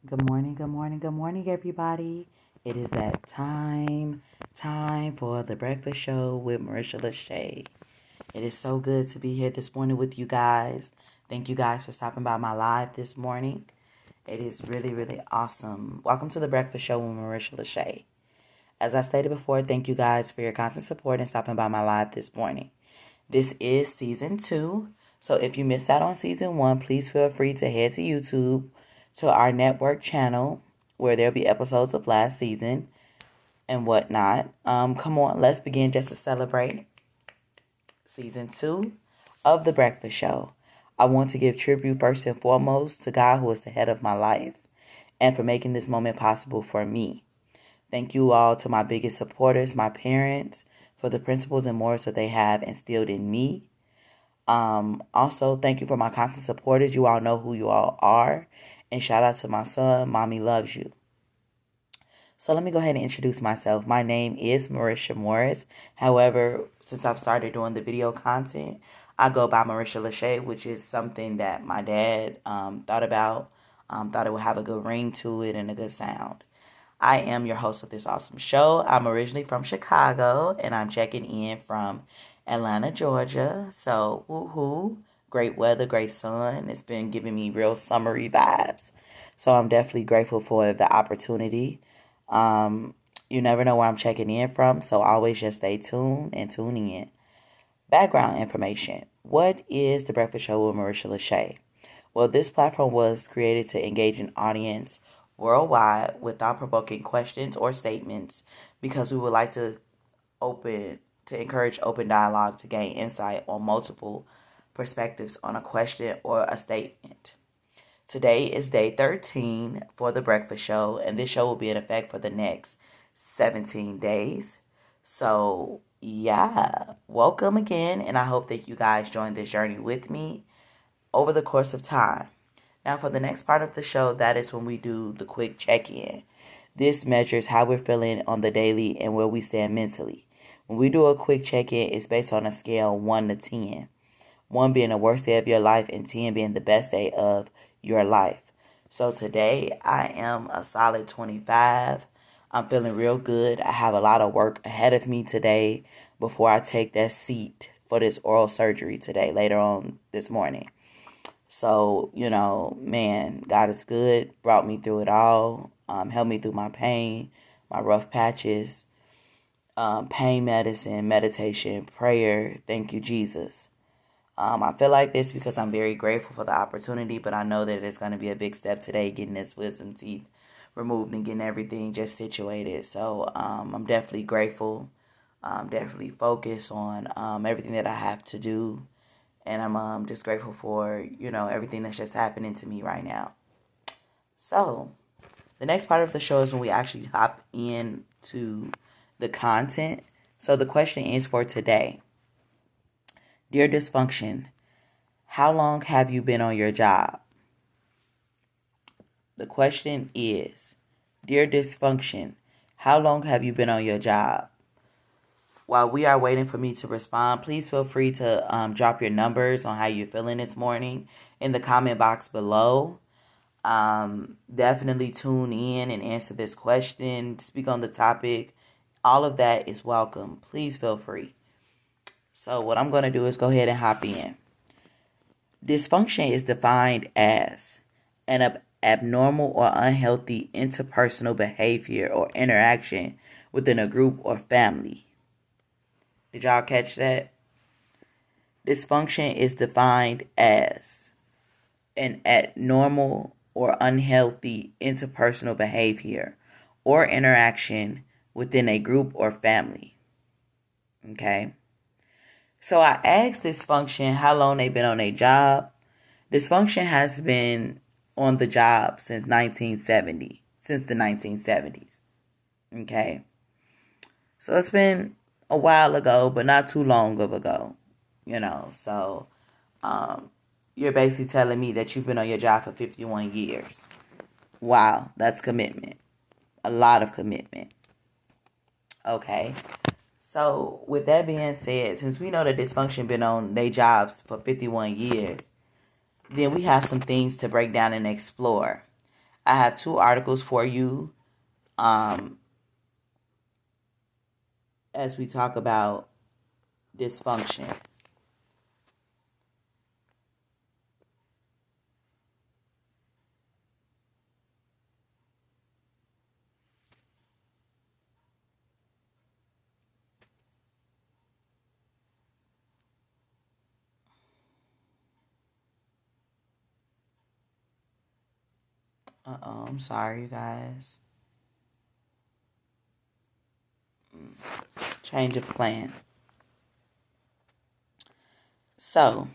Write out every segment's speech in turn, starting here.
Good morning, good morning, good morning, everybody. It is that time for the breakfast show with Marisha LaShay. It is so good to be here this morning with you guys. Thank you guys for stopping by my live this morning. It is really, really awesome. Welcome to the breakfast show with Marisha LaShay. As I stated before, thank you guys for your constant support and stopping by my live this morning. This is season 2. So if you missed out on season 1, please feel free to head to YouTube to our network channel where there'll be episodes of last season and whatnot. Come on, let's begin just to celebrate season 2 of The Breakfast Show. I want to give tribute first and foremost to God, who is the head of my life, and for making this moment possible for me. Thank you all to my biggest supporters, my parents, for the principles and morals that they have instilled in me. Also, thank you for my constant supporters. You all know who you all are. And shout out to my son. Mommy loves you. So let me go ahead and introduce myself. My name is Marisha Morris. However, since I've started doing the video content, I go by Marisha LaShay, which is something that my dad thought about. Thought it would have a good ring to it and a good sound. I am your host of this awesome show. I'm originally from Chicago, and I'm checking in from Atlanta, Georgia. So, woohoo. Great weather, great sun. It's been giving me real summery vibes. So, I'm definitely grateful for the opportunity. You never know where I'm checking in from, so always just stay tuned and tune in. Background information. What is The Breakfast Show with Marisha LaShay? Well, this platform was created to engage an audience worldwide with thought-provoking questions or statements because we would like to encourage open dialogue to gain insight on multiple perspectives on a question or a statement. Today is day 13 for The Breakfast Show, and this show will be in effect for the next 17 days. So, yeah, welcome again, and I hope that you guys join this journey with me over the course of time. Now, for the next part of the show, that is when we do the quick check-in. This measures how we're feeling on the daily and where we stand mentally. When we do a quick check-in, it's based on a scale 1 to 10. 1 being the worst day of your life and 10 being the best day of your life. So today, I am a solid 25. I'm feeling real good. I have a lot of work ahead of me today before I take that seat for this oral surgery today, later on this morning. So, man, God is good, brought me through it all, helped me through my pain, my rough patches, pain medicine, meditation, prayer. Thank you, Jesus. I feel like this because I'm very grateful for the opportunity, but I know that it's going to be a big step today, getting this wisdom teeth removed and getting everything just situated. So I'm definitely grateful, definitely focused on everything that I have to do. And I'm just grateful for, everything that's just happening to me right now. So, the next part of the show is when we actually hop into the content. So, the question is for today. Dear Dysfunction, how long have you been on your job? The question is, Dear Dysfunction, how long have you been on your job? While we are waiting for me to respond, please feel free to drop your numbers on how you're feeling this morning in the comment box below. Definitely tune in and answer this question, speak on the topic. All of that is welcome. Please feel free. So what I'm going to do is go ahead and hop in. Dysfunction is defined as an abnormal or unhealthy interpersonal behavior or interaction within a group or family. Did y'all catch that? Dysfunction is defined as an abnormal or unhealthy interpersonal behavior or interaction within a group or family. Okay? So I asked Dysfunction how long they've been on their job. Dysfunction has been on the job since the 1970s. Okay? So it's been a while ago, but not too long ago, So, you're basically telling me that you've been on your job for 51 years. Wow, that's commitment. A lot of commitment. Okay. So, with that being said, since we know that Dysfunction been on their jobs for 51 years, then we have some things to break down and explore. I have 2 articles for you as we talk about dysfunction. I'm sorry, you guys. Change of plan. So,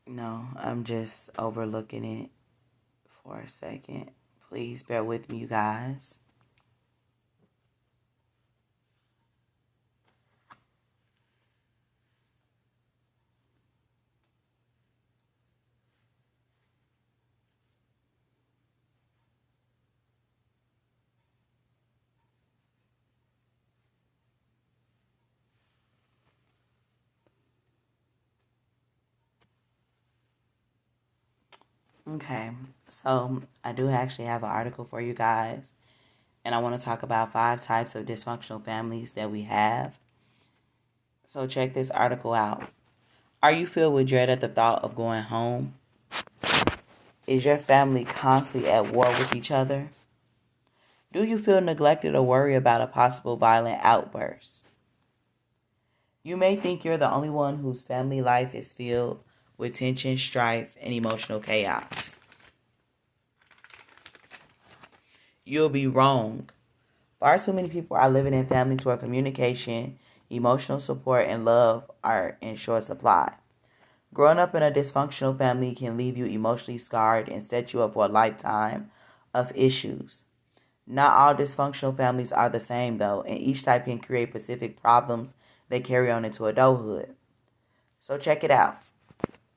no, I'm just overlooking it for a second. Please bear with me, you guys. Okay, so I do actually have an article for you guys, and I want to talk about 5 types of dysfunctional families that we have. So check this article out. Are you filled with dread at the thought of going home? Is your family constantly at war with each other? Do you feel neglected or worry about a possible violent outburst? You may think you're the only one whose family life is filled with tension, strife, and emotional chaos. You'll be wrong. Far too many people are living in families where communication, emotional support, and love are in short supply. Growing up in a dysfunctional family can leave you emotionally scarred and set you up for a lifetime of issues. Not all dysfunctional families are the same, though, and each type can create specific problems that carry on into adulthood. So check it out.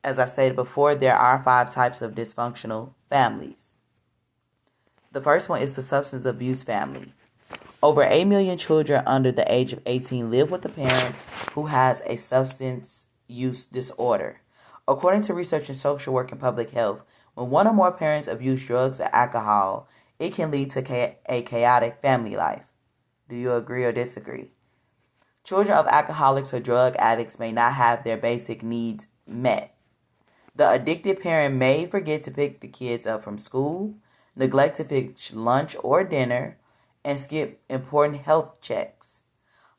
As I stated before, there are 5 types of dysfunctional families. The first one is the substance abuse family. Over 8 million children under the age of 18 live with a parent who has a substance use disorder. According to research in social work and public health, when one or more parents abuse drugs or alcohol, it can lead to a chaotic family life. Do you agree or disagree? Children of alcoholics or drug addicts may not have their basic needs met. The addicted parent may forget to pick the kids up from school, neglect to fix lunch or dinner, and skip important health checks.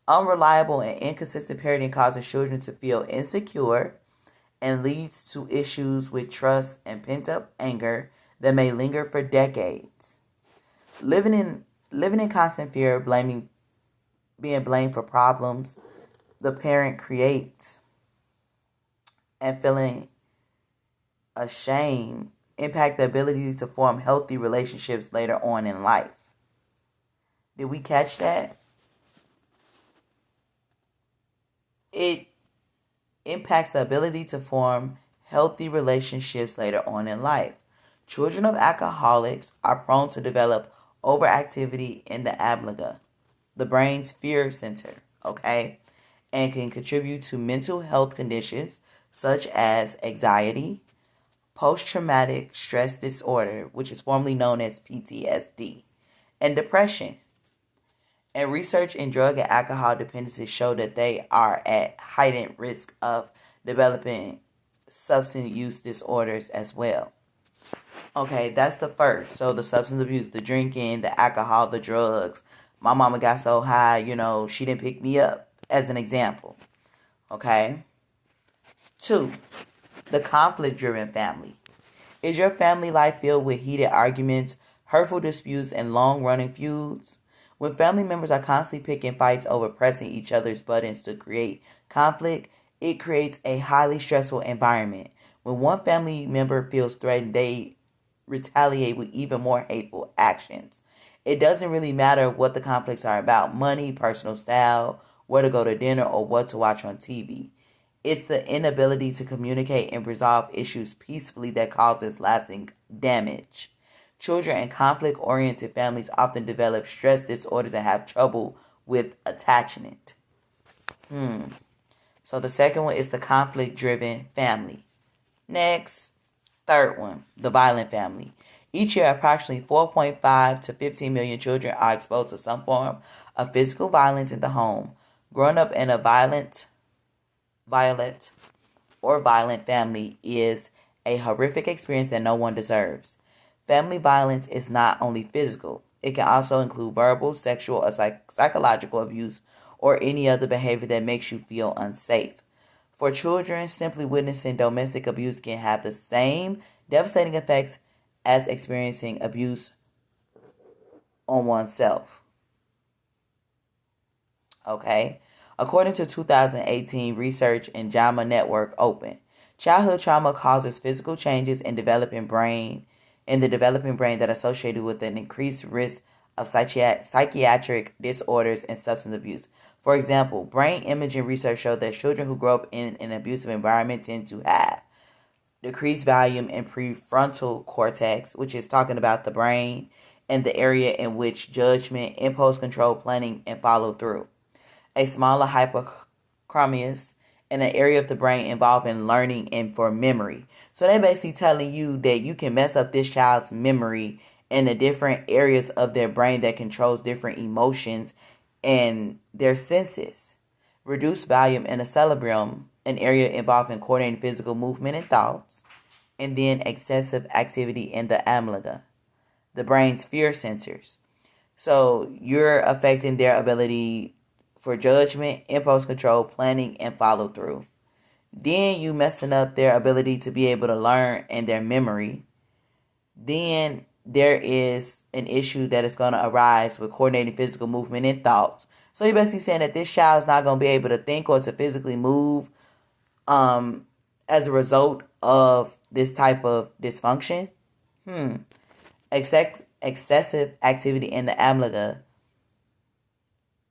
Unreliable and inconsistent parenting causes children to feel insecure and leads to issues with trust and pent-up anger that may linger for decades. Living in constant fear of being blamed for problems the parent creates and feeling ashamed impact the ability to form healthy relationships later on in life. Did we catch that? It impacts the ability to form healthy relationships later on in life. Children of alcoholics are prone to develop overactivity in the amygdala, the brain's fear center, okay, and can contribute to mental health conditions such as anxiety, post-traumatic stress disorder, which is formerly known as PTSD, and depression. And research in drug and alcohol dependency show that they are at heightened risk of developing substance use disorders as well. Okay, that's the first. So the substance abuse, the drinking, the alcohol, the drugs. My mama got so high, she didn't pick me up, as an example. Okay? 2, the conflict-driven family. Is your family life filled with heated arguments, hurtful disputes, and long-running feuds? When family members are constantly picking fights over pressing each other's buttons to create conflict, it creates a highly stressful environment. When one family member feels threatened, they retaliate with even more hateful actions. It doesn't really matter what the conflicts are about: money, personal style, where to go to dinner, or what to watch on TV. It's the inability to communicate and resolve issues peacefully that causes lasting damage. Children in conflict-oriented families often develop stress disorders and have trouble with attachment. So the second one is the conflict-driven family. Next, third one, the violent family. Each year, approximately 4.5 to 15 million children are exposed to some form of physical violence in the home. Growing up in a violent family is a horrific experience that no one deserves. Family violence is not only physical, it can also include verbal, sexual, or psychological abuse or any other behavior that makes you feel unsafe. For children, simply witnessing domestic abuse can have the same devastating effects as experiencing abuse on oneself. Okay? According to 2018 research in JAMA Network Open, childhood trauma causes physical changes in the developing brain that are associated with an increased risk of psychiatric disorders and substance abuse. For example, brain imaging research showed that children who grow up in an abusive environment tend to have decreased volume in prefrontal cortex, which is talking about the brain and the area in which judgment, impulse control, planning, and follow through. A smaller hypochromius in an area of the brain involved in learning and for memory. So they're basically telling you that you can mess up this child's memory in the different areas of their brain that controls different emotions and their senses. Reduced volume in the cerebellum, an area involved in coordinating physical movement and thoughts. And then excessive activity in the amygdala, the brain's fear centers. So you're affecting their ability for judgment, impulse control, planning, and follow through. Then you messing up their ability to be able to learn and their memory. Then there is an issue that is going to arise with coordinating physical movement and thoughts. So you're basically saying that this child is not going to be able to think or to physically move as a result of this type of dysfunction. Excessive activity in the amygdala,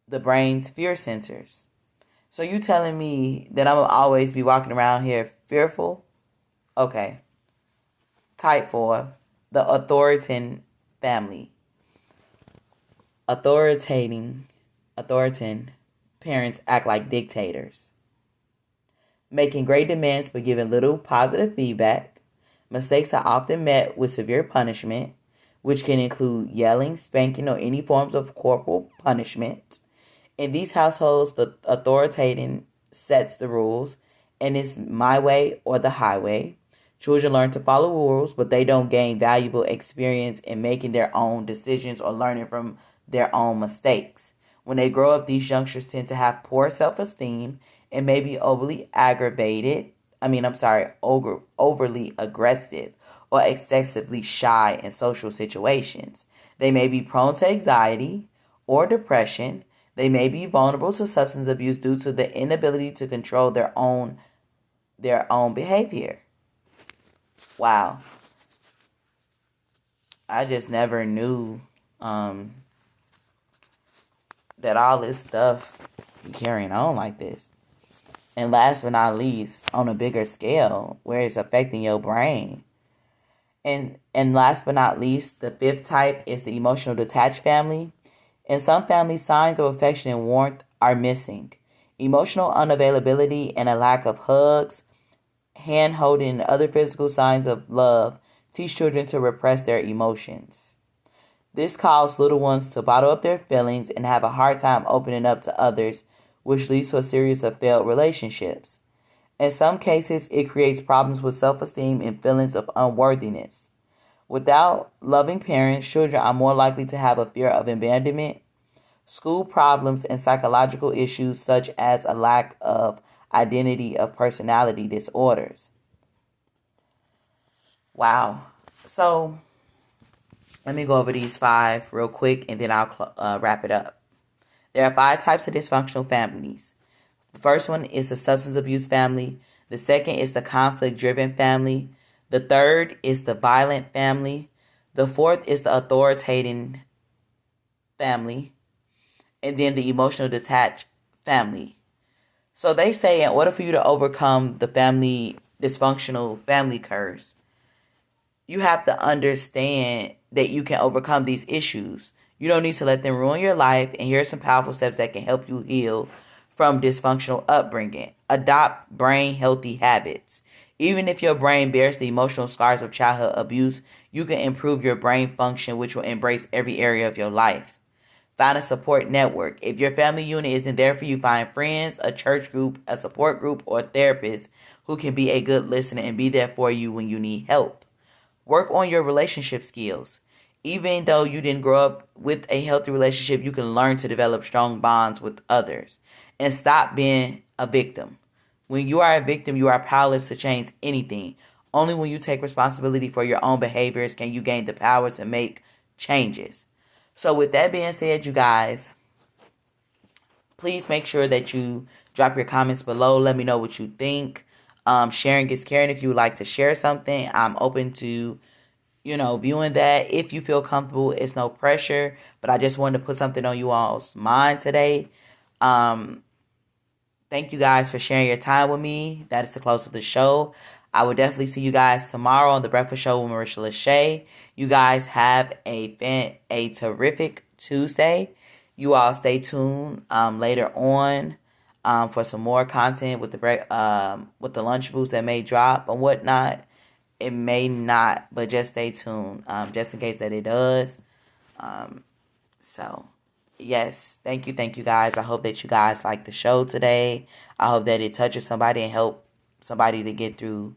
the brain's fear centers. So you telling me that I'm going to always be walking around here fearful? Okay. Type 4, the authoritarian family. Authoritarian parents act like dictators, making great demands but giving little positive feedback. Mistakes are often met with severe punishment, which can include yelling, spanking, or any forms of corporal punishment. In these households, the authoritarian sets the rules, and it's my way or the highway. Children learn to follow rules, but they don't gain valuable experience in making their own decisions or learning from their own mistakes. When they grow up, these youngsters tend to have poor self-esteem and may be overly aggressive or excessively shy in social situations. They may be prone to anxiety or depression. They may be vulnerable to substance abuse due to the inability to control their own behavior. Wow. I just never knew that all this stuff be carrying on like this. And last but not least, on a bigger scale, where it's affecting your brain. And last but not least, the fifth type is the emotional detached family. In some families, signs of affection and warmth are missing. Emotional unavailability and a lack of hugs, hand-holding, and other physical signs of love teach children to repress their emotions. This causes little ones to bottle up their feelings and have a hard time opening up to others, which leads to a series of failed relationships. In some cases, it creates problems with self-esteem and feelings of unworthiness. Without loving parents, children are more likely to have a fear of abandonment, school problems, and psychological issues such as a lack of identity of personality disorders. Wow. So, let me go over these 5 real quick and then I'll wrap it up. There are 5 types of dysfunctional families. The first one is the substance abuse family. The second is the conflict-driven family. The third is the violent family. The fourth is the authoritarian family. And then the emotional detached family. So they say in order for you to overcome the dysfunctional family curse, you have to understand that you can overcome these issues. You don't need to let them ruin your life. And here are some powerful steps that can help you heal from dysfunctional upbringing. Adopt brain healthy habits. Even if your brain bears the emotional scars of childhood abuse, you can improve your brain function, which will embrace every area of your life. Find a support network. If your family unit isn't there for you, find friends, a church group, a support group, or a therapist who can be a good listener and be there for you when you need help. Work on your relationship skills. Even though you didn't grow up with a healthy relationship, you can learn to develop strong bonds with others. And stop being a victim. When you are a victim, you are powerless to change anything. Only when you take responsibility for your own behaviors can you gain the power to make changes. So with that being said, you guys, please make sure that you drop your comments below. Let me know what you think. Sharing is caring. If you would like to share something, I'm open to, viewing that. If you feel comfortable, it's no pressure. But I just wanted to put something on you all's mind today. Thank you guys for sharing your time with me. That is the close of the show. I will definitely see you guys tomorrow on The Breakfast Show with Marisha LaShay. You guys have a terrific Tuesday. You all stay tuned later on for some more content with the lunch boost that may drop and whatnot. It may not, but just stay tuned just in case that it does. So, yes, thank you guys. I hope that you guys like the show today. I hope that it touches somebody and help somebody to get through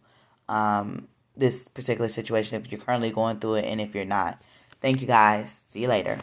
this particular situation if you're currently going through it and if you're not. Thank you guys. See you later.